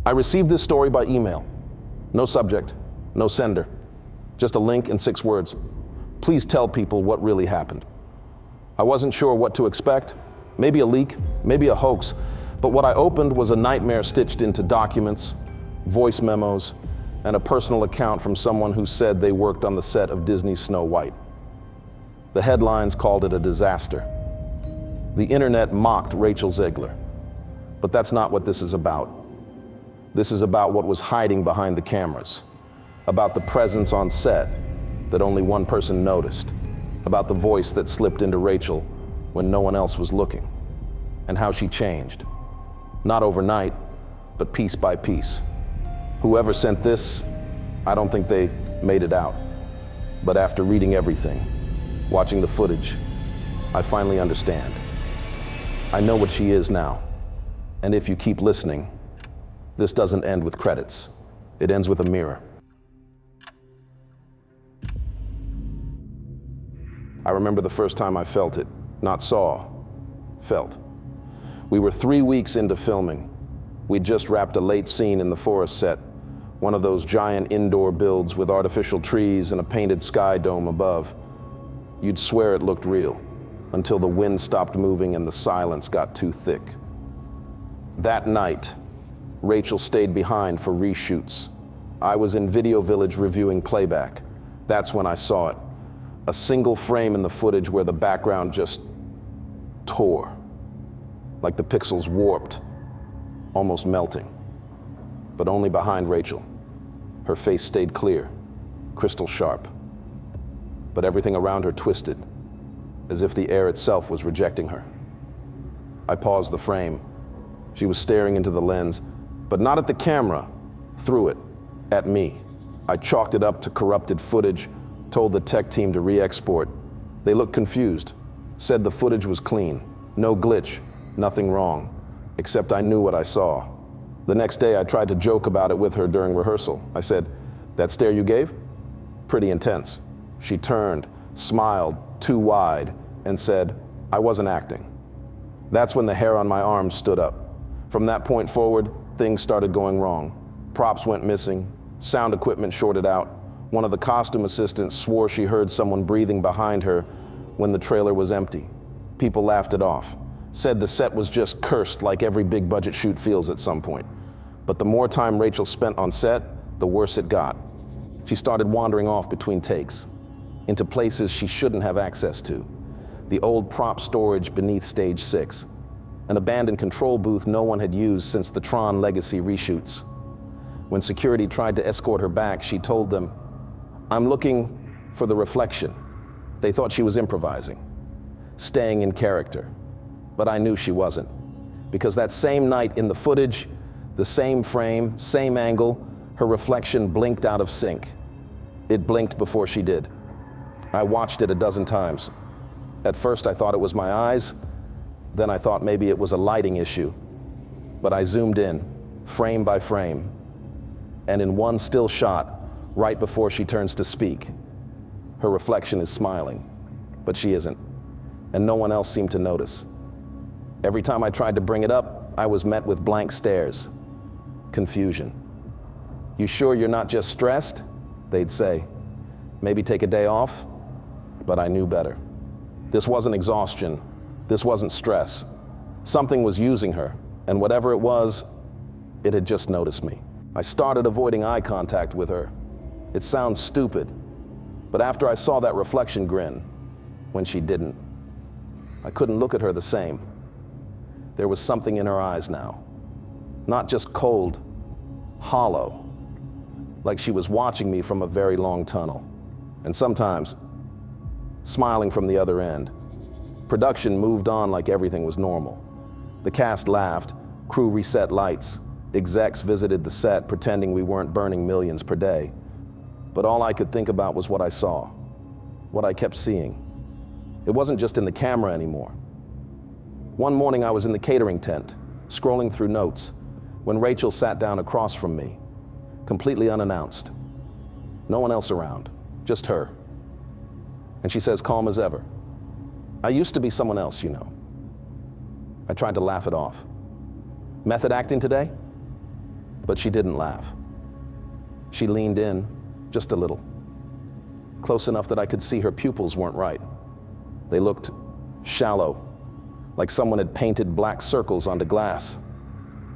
I received this story by email. No subject, no sender, just a link and 6 words. Please tell people what really happened. I wasn't sure what to expect, maybe a leak, maybe a hoax, but what I opened was a nightmare stitched into documents, voice memos, and a personal account from someone who said they worked on the set of Disney's Snow White. The headlines called it a disaster. The internet mocked Rachel Zegler. But that's not what this is about. This is about what was hiding behind the cameras, about the presence on set that only one person noticed, about the voice that slipped into Rachel when no one else was looking, and how she changed. Not overnight, but piece by piece. Whoever sent this, I don't think they made it out. But after reading everything, watching the footage, I finally understand. I know what she is now. And if you keep listening, this doesn't end with credits. It ends with a mirror. I remember the first time I felt it, not saw, felt. We were 3 weeks into filming. We'd just wrapped a late scene in the forest set, one of those giant indoor builds with artificial trees and a painted sky dome above. You'd swear it looked real, until the wind stopped moving and the silence got too thick. That night, Rachel stayed behind for reshoots. I was in Video Village reviewing playback. That's when I saw it. A single frame in the footage where the background just tore, like the pixels warped, almost melting. But only behind Rachel. Her face stayed clear, crystal sharp. But everything around her twisted, as if the air itself was rejecting her. I paused the frame. She was staring into the lens, but not at the camera, through it, at me. I chalked it up to corrupted footage, told the tech team to re-export. They looked confused, said the footage was clean, no glitch, nothing wrong, except I knew what I saw. The next day, I tried to joke about it with her during rehearsal. I said, "That stare you gave? Pretty intense." She turned, smiled, too wide, and said, "I wasn't acting." That's when the hair on my arm stood up. From that point forward, things started going wrong. Props went missing, sound equipment shorted out. One of the costume assistants swore she heard someone breathing behind her when the trailer was empty. People laughed it off, said the set was just cursed like every big budget shoot feels at some point. But the more time Rachel spent on set, the worse it got. She started wandering off between takes, into places she shouldn't have access to. The old prop storage beneath Stage 6, an abandoned control booth no one had used since the Tron Legacy reshoots. When security tried to escort her back, she told them, "I'm looking for the reflection." They thought she was improvising, staying in character. But I knew she wasn't, because that same night in the footage, the same frame, same angle, her reflection blinked out of sync. It blinked before she did. I watched it a dozen times. At first I thought it was my eyes, then I thought maybe it was a lighting issue. But I zoomed in, frame by frame, and in one still shot, right before she turns to speak, her reflection is smiling, but she isn't, and no one else seemed to notice. Every time I tried to bring it up, I was met with blank stares, confusion. "You sure you're not just stressed?" they'd say. "Maybe take a day off?" But I knew better. This wasn't exhaustion. This wasn't stress. Something was using her, and whatever it was, it had just noticed me. I started avoiding eye contact with her. It sounds stupid, but after I saw that reflection grin, when she didn't, I couldn't look at her the same. There was something in her eyes now. Not just cold, hollow, like she was watching me from a very long tunnel. And sometimes, smiling from the other end. Production moved on like everything was normal. The cast laughed, crew reset lights, execs visited the set pretending we weren't burning millions per day. But all I could think about was what I saw, what I kept seeing. It wasn't just in the camera anymore. One morning I was in the catering tent, scrolling through notes, when Rachel sat down across from me, completely unannounced. No one else around, just her. And she says, calm as ever, "I used to be someone else, you know." I tried to laugh it off. "Method acting today?" But she didn't laugh. She leaned in, just a little. Close enough that I could see her pupils weren't right. They looked shallow, like someone had painted black circles onto glass.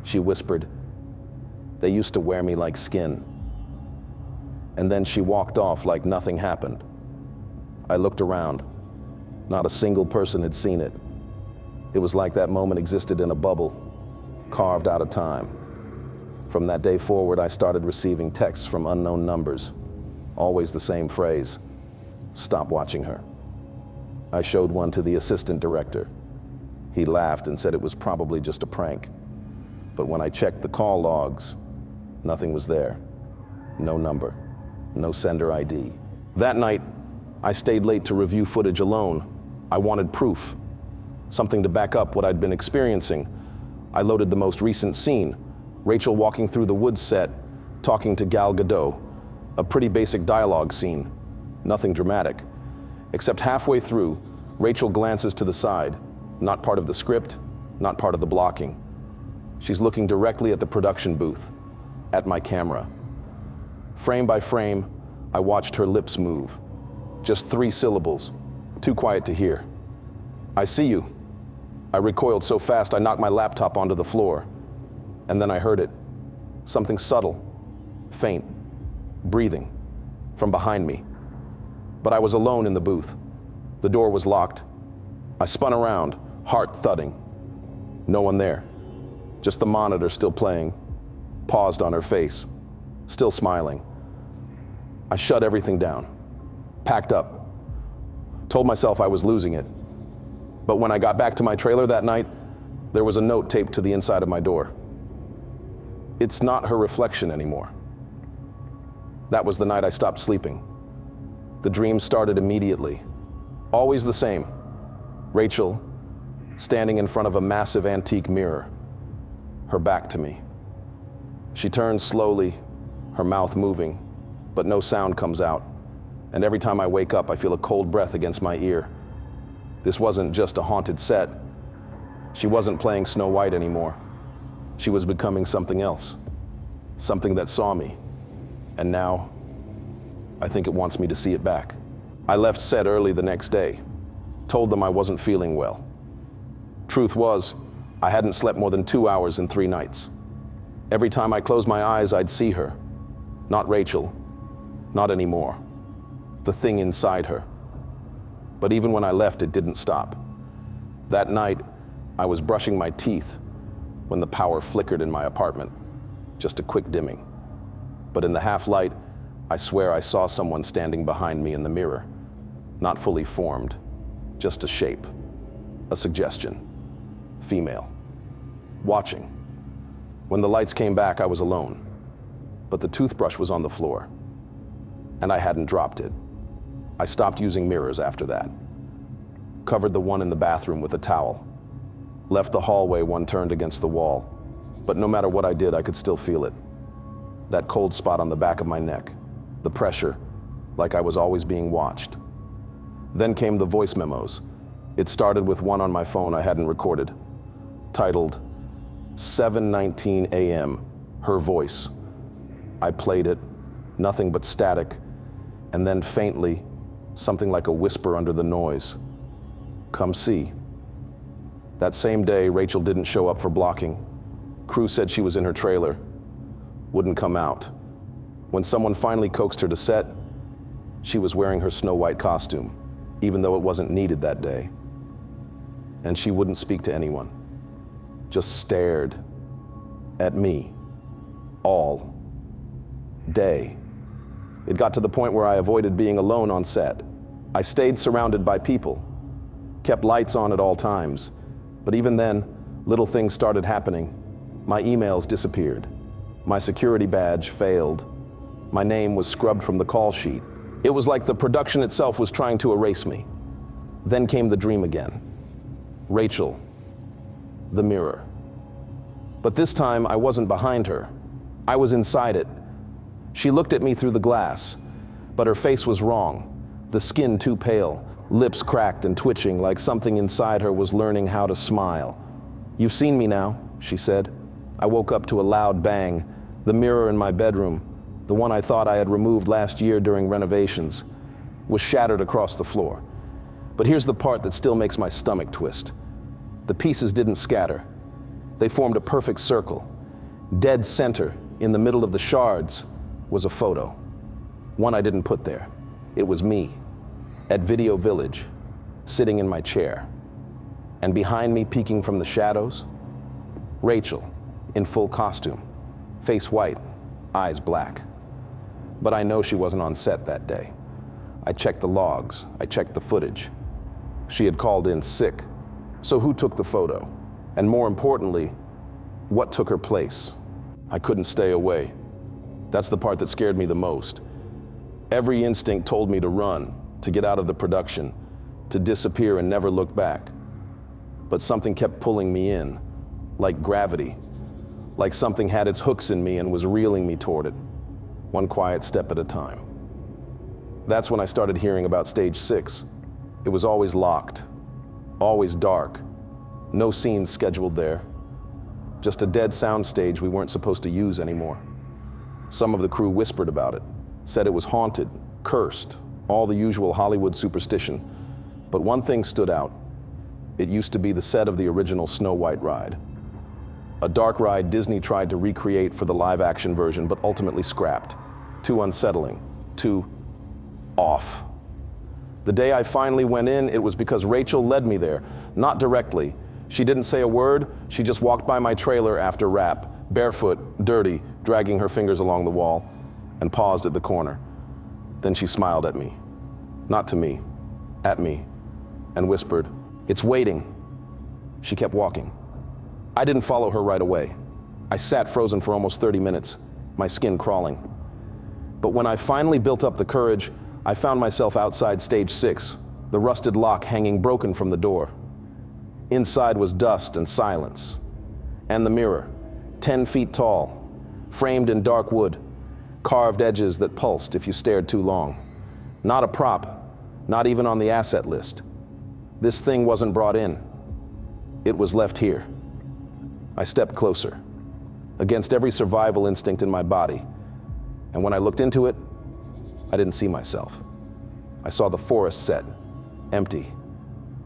She whispered, "They used to wear me like skin." And then she walked off like nothing happened. I looked around. Not a single person had seen it. It was like that moment existed in a bubble, carved out of time. From that day forward, I started receiving texts from unknown numbers. Always the same phrase, "Stop watching her." I showed one to the assistant director. He laughed and said it was probably just a prank. But when I checked the call logs, nothing was there. No number, no sender ID. That night, I stayed late to review footage alone. I wanted proof, something to back up what I'd been experiencing. I loaded the most recent scene, Rachel walking through the woods set, talking to Gal Gadot. A pretty basic dialogue scene, nothing dramatic. Except halfway through, Rachel glances to the side, not part of the script, not part of the blocking. She's looking directly at the production booth, at my camera. Frame by frame, I watched her lips move. Just 3 syllables, too quiet to hear. "I see you." I recoiled so fast I knocked my laptop onto the floor. And then I heard it. Something subtle, faint, breathing from behind me. But I was alone in the booth. The door was locked. I spun around, heart thudding. No one there. Just the monitor still playing, paused on her face, still smiling. I shut everything down, packed up, told myself I was losing it. But when I got back to my trailer that night, there was a note taped to the inside of my door. "It's not her reflection anymore." That was the night I stopped sleeping. The dream started immediately. Always the same. Rachel, standing in front of a massive antique mirror, her back to me. She turns slowly, her mouth moving, but no sound comes out. And every time I wake up, I feel a cold breath against my ear. This wasn't just a haunted set. She wasn't playing Snow White anymore. She was becoming something else, something that saw me. And now, I think it wants me to see it back. I left set early the next day, told them I wasn't feeling well. Truth was, I hadn't slept more than 2 hours in 3 nights. Every time I closed my eyes, I'd see her. Not Rachel, not anymore. The thing inside her. But even when I left, it didn't stop. That night, I was brushing my teeth when the power flickered in my apartment. Just a quick dimming. But in the half-light, I swear I saw someone standing behind me in the mirror. Not fully formed, just a shape, a suggestion. Female. Watching. When the lights came back, I was alone. But the toothbrush was on the floor. And I hadn't dropped it. I stopped using mirrors after that. Covered the one in the bathroom with a towel. Left the hallway one turned against the wall. But no matter what I did, I could still feel it. That cold spot on the back of my neck. The pressure, like I was always being watched. Then came the voice memos. It started with one on my phone I hadn't recorded. Titled, 7:19 a.m., her voice. I played it, nothing but static, and then faintly, something like a whisper under the noise. "Come see." That same day, Rachel didn't show up for blocking. Crew said she was in her trailer. Wouldn't come out. When someone finally coaxed her to set, she was wearing her Snow White costume, even though it wasn't needed that day. And she wouldn't speak to anyone. Just stared at me all day. It got to the point where I avoided being alone on set. I stayed surrounded by people, kept lights on at all times. But even then, little things started happening. My emails disappeared. My security badge failed. My name was scrubbed from the call sheet. It was like the production itself was trying to erase me. Then came the dream again. Rachel, the mirror. But this time, I wasn't behind her. I was inside it. She looked at me through the glass, but her face was wrong. The skin too pale, lips cracked and twitching like something inside her was learning how to smile. "You've seen me now," she said. I woke up to a loud bang. The mirror in my bedroom, the one I thought I had removed last year during renovations, was shattered across the floor. But here's the part that still makes my stomach twist. The pieces didn't scatter. They formed a perfect circle. Dead center, in the middle of the shards, was a photo. One I didn't put there. It was me, at Video Village, sitting in my chair. And behind me, peeking from the shadows, Rachel, in full costume, face white, eyes black. But I know she wasn't on set that day. I checked the logs, I checked the footage. She had called in sick. So who took the photo? And more importantly, what took her place? I couldn't stay away. That's the part that scared me the most. Every instinct told me to run, to get out of the production, to disappear and never look back. But something kept pulling me in, like gravity, like something had its hooks in me and was reeling me toward it, one quiet step at a time. That's when I started hearing about stage 6. It was always locked, always dark, no scenes scheduled there, just a dead sound stage we weren't supposed to use anymore. Some of the crew whispered about it, said it was haunted, cursed, all the usual Hollywood superstition. But one thing stood out. It used to be the set of the original Snow White ride. A dark ride Disney tried to recreate for the live-action version, but ultimately scrapped. Too unsettling, too off. The day I finally went in, it was because Rachel led me there, not directly. She didn't say a word, she just walked by my trailer after wrap, barefoot, dirty, dragging her fingers along the wall, and paused at the corner. Then she smiled at me. Not to me, at me, and whispered, "It's waiting." She kept walking. I didn't follow her right away. I sat frozen for almost 30 minutes, my skin crawling. But when I finally built up the courage, I found myself outside stage 6, the rusted lock hanging broken from the door. Inside was dust and silence. And the mirror, 10 feet tall, framed in dark wood, carved edges that pulsed if you stared too long. Not a prop, not even on the asset list. This thing wasn't brought in. It was left here. I stepped closer, against every survival instinct in my body. And when I looked into it, I didn't see myself. I saw the forest set, empty,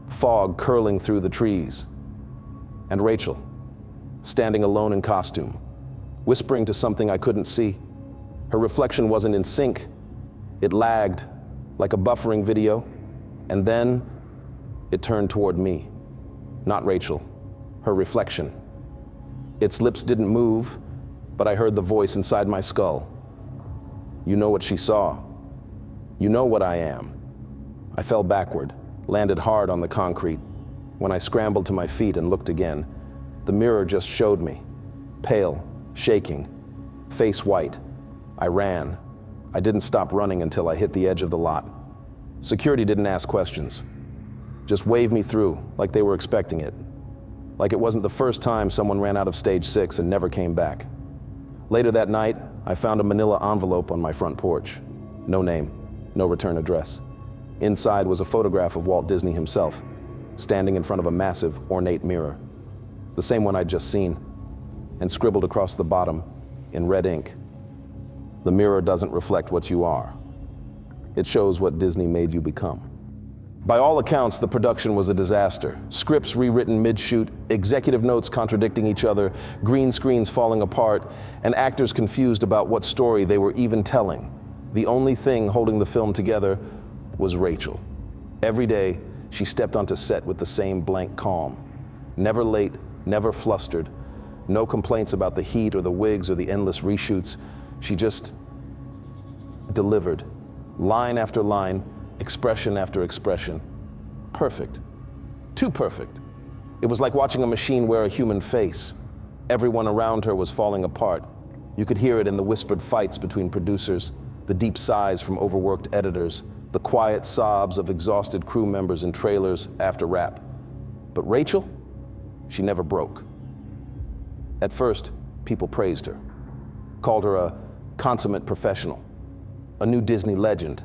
fog curling through the trees, and Rachel, standing alone in costume, whispering to something I couldn't see. Her reflection wasn't in sync. It lagged, like a buffering video, and then it turned toward me. Not Rachel, her reflection. Its lips didn't move, but I heard the voice inside my skull. "You know what she saw. You know what I am." I fell backward, landed hard on the concrete. When I scrambled to my feet and looked again, the mirror just showed me, pale, shaking, face white. I ran. I didn't stop running until I hit the edge of the lot. Security didn't ask questions, just waved me through like they were expecting it. Like it wasn't the first time someone ran out of stage 6 and never came back. Later that night, I found a manila envelope on my front porch. No name, no return address. Inside was a photograph of Walt Disney himself, standing in front of a massive, ornate mirror. The same one I'd just seen, and scribbled across the bottom in red ink, "The mirror doesn't reflect what you are. It shows what Disney made you become." By all accounts, the production was a disaster. Scripts rewritten mid-shoot, executive notes contradicting each other, green screens falling apart, and actors confused about what story they were even telling. The only thing holding the film together was Rachel. Every day, she stepped onto set with the same blank calm. Never late, never flustered, no complaints about the heat or the wigs or the endless reshoots. She just delivered, line after line, expression after expression. Perfect. Too perfect. It was like watching a machine wear a human face. Everyone around her was falling apart. You could hear it in the whispered fights between producers, the deep sighs from overworked editors, the quiet sobs of exhausted crew members in trailers after wrap. But Rachel, she never broke. At first, people praised her, called her a consummate professional, a new Disney legend.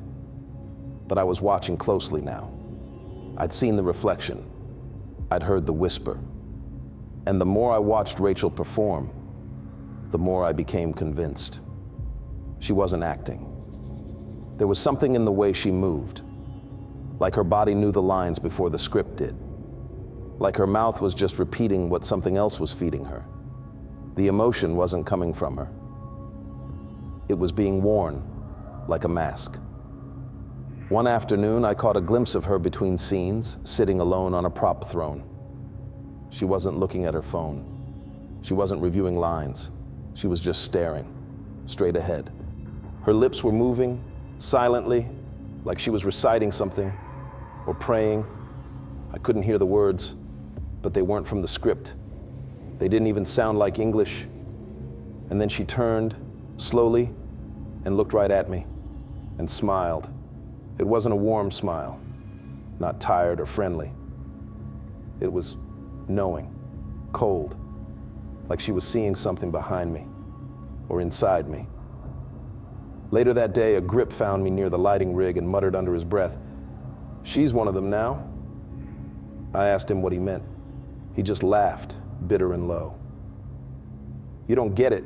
But I was watching closely now. I'd seen the reflection. I'd heard the whisper. And the more I watched Rachel perform, the more I became convinced. She wasn't acting. There was something in the way she moved, like her body knew the lines before the script did, like her mouth was just repeating what something else was feeding her. The emotion wasn't coming from her. It was being worn like a mask. One afternoon, I caught a glimpse of her between scenes, sitting alone on a prop throne. She wasn't looking at her phone. She wasn't reviewing lines. She was just staring, straight ahead. Her lips were moving, silently, like she was reciting something or praying. I couldn't hear the words, but they weren't from the script. They didn't even sound like English. And then she turned, slowly, and looked right at me, and smiled. It wasn't a warm smile, not tired or friendly. It was knowing, cold, like she was seeing something behind me or inside me. Later that day, a grip found me near the lighting rig and muttered under his breath, "She's one of them now." I asked him what he meant. He just laughed, bitter and low. "You don't get it.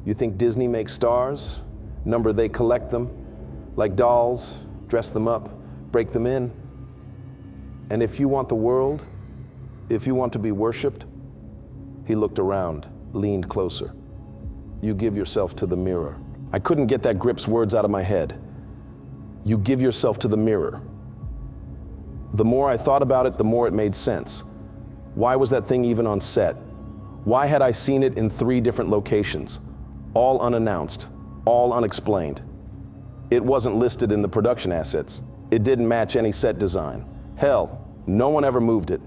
You think Disney makes stars? Number they collect them, like dolls, dress them up, break them in. And if you want the world, if you want to be worshipped," he looked around, leaned closer, "you give yourself to the mirror." I couldn't get that grip's words out of my head. You give yourself to the mirror. The more I thought about it, the more it made sense. Why was that thing even on set? Why had I seen it in 3 different locations, all unannounced, all unexplained? It wasn't listed in the production assets. It didn't match any set design. Hell, no one ever moved it.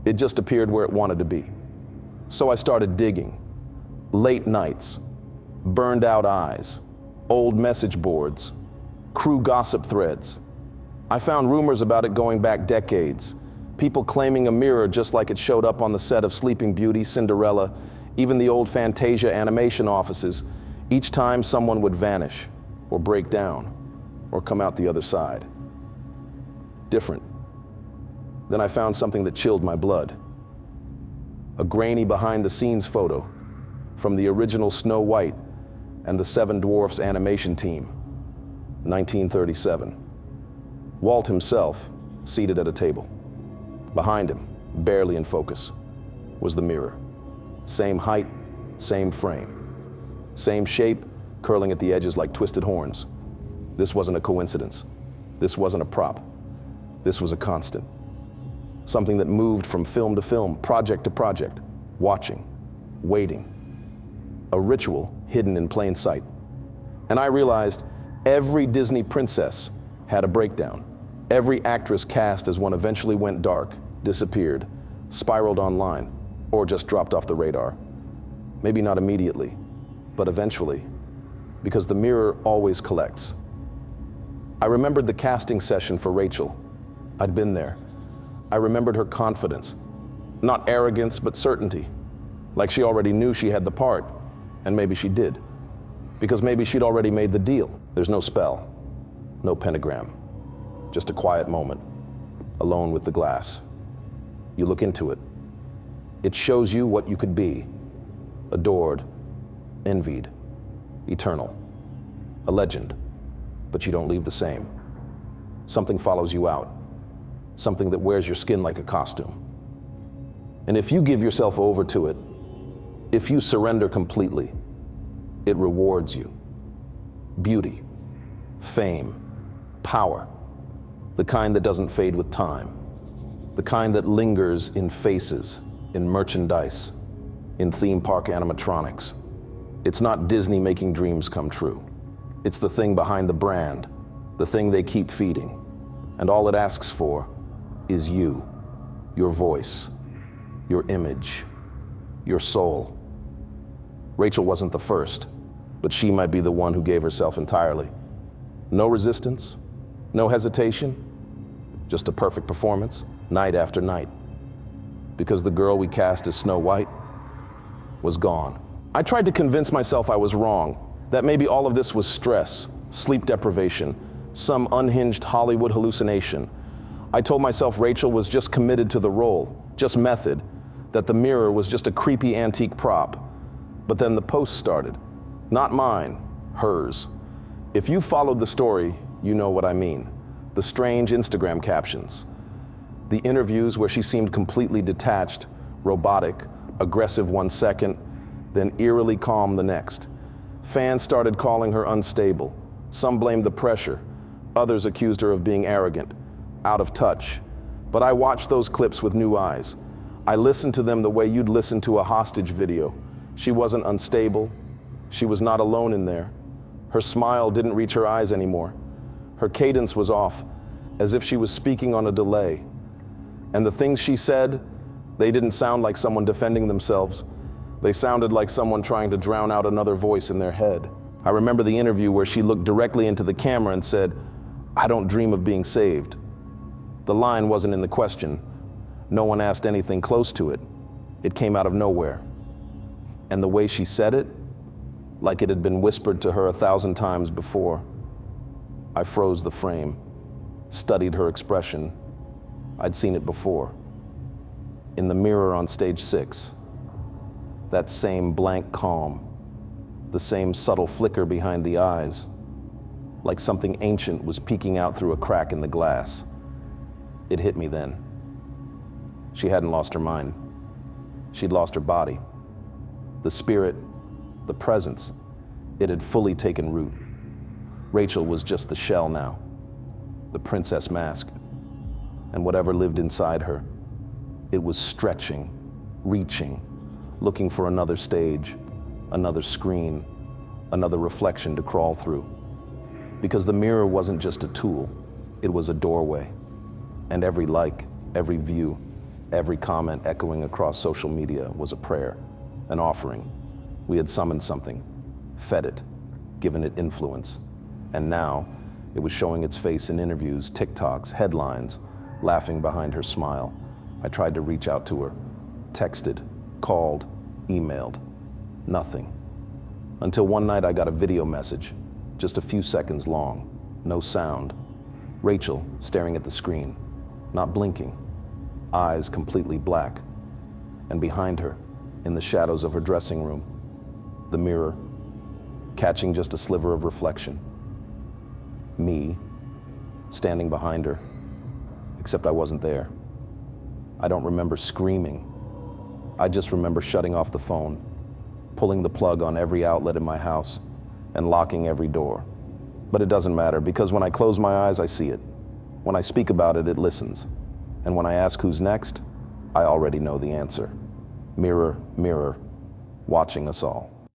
It just appeared where it wanted to be. So I started digging. Late nights, burned out eyes, old message boards, crew gossip threads. I found rumors about it going back decades. People claiming a mirror just like it showed up on the set of Sleeping Beauty, Cinderella, even the old Fantasia animation offices. Each time someone would vanish, or break down, or come out the other side. Different. Then I found something that chilled my blood. A grainy behind-the-scenes photo from the original Snow White and the Seven Dwarfs animation team, 1937. Walt himself, seated at a table. Behind him, barely in focus, was the mirror. Same height, same frame. Same shape, curling at the edges like twisted horns. This wasn't a coincidence. This wasn't a prop. This was a constant. Something that moved from film to film, project to project, watching, waiting. A ritual hidden in plain sight. And I realized every Disney princess had a breakdown. Every actress cast as one eventually went dark, disappeared, spiraled online, or just dropped off the radar. Maybe not immediately, but eventually, because the mirror always collects. I remembered the casting session for Rachel. I'd been there. I remembered her confidence. Not arrogance, but certainty. Like she already knew she had the part, and maybe she did. Because maybe she'd already made the deal. There's no spell, no pentagram. Just a quiet moment, alone with the glass. You look into it. It shows you what you could be. Adored, envied, eternal. A legend, but you don't leave the same. Something follows you out. Something that wears your skin like a costume. And if you give yourself over to it, if you surrender completely, it rewards you. Beauty, fame, power. The kind that doesn't fade with time. The kind that lingers in faces, in merchandise, in theme park animatronics. It's not Disney making dreams come true. It's the thing behind the brand, the thing they keep feeding. And all it asks for is you, your voice, your image, your soul. Rachel wasn't the first, but she might be the one who gave herself entirely. No resistance, no hesitation, just a perfect performance, night after night. Because the girl we cast as Snow White was gone. I tried to convince myself I was wrong, that maybe all of this was stress, sleep deprivation, some unhinged Hollywood hallucination. I told myself Rachel was just committed to the role, just method, that the mirror was just a creepy antique prop. But then the post started. Not mine, hers. If you followed the story, you know what I mean. The strange Instagram captions. The interviews where she seemed completely detached, robotic, aggressive 1 second, then eerily calm the next. Fans started calling her unstable. Some blamed the pressure. Others accused her of being arrogant, out of touch. But I watched those clips with new eyes. I listened to them the way you'd listen to a hostage video. She wasn't unstable. She was not alone in there. Her smile didn't reach her eyes anymore. Her cadence was off, as if she was speaking on a delay. And the things she said, they didn't sound like someone defending themselves. They sounded like someone trying to drown out another voice in their head. I remember the interview where she looked directly into the camera and said, "I don't dream of being saved." The line wasn't in the question. No one asked anything close to it. It came out of nowhere. And the way she said it, like it had been whispered to her 1,000 times before. I froze the frame, studied her expression. I'd seen it before. In the mirror on stage 6. That same blank calm, the same subtle flicker behind the eyes, like something ancient was peeking out through a crack in the glass. It hit me then. She hadn't lost her mind. She'd lost her body. The spirit, the presence, it had fully taken root. Rachel was just the shell now, the princess mask. And whatever lived inside her, it was stretching, reaching, looking for another stage, another screen, another reflection to crawl through. Because the mirror wasn't just a tool, it was a doorway. And every like, every view, every comment echoing across social media was a prayer, an offering. We had summoned something, fed it, given it influence. And now, it was showing its face in interviews, TikToks, headlines, laughing behind her smile. I tried to reach out to her, texted, called, emailed. Nothing. Until one night I got a video message, just a few seconds long, no sound. Rachel staring at the screen, not blinking, eyes completely black. And behind her, in the shadows of her dressing room, the mirror, catching just a sliver of reflection. Me, standing behind her, except I wasn't there. I don't remember screaming. I just remember shutting off the phone, pulling the plug on every outlet in my house, and locking every door. But it doesn't matter, because when I close my eyes, I see it. When I speak about it, it listens. And when I ask who's next, I already know the answer. Mirror, mirror, watching us all.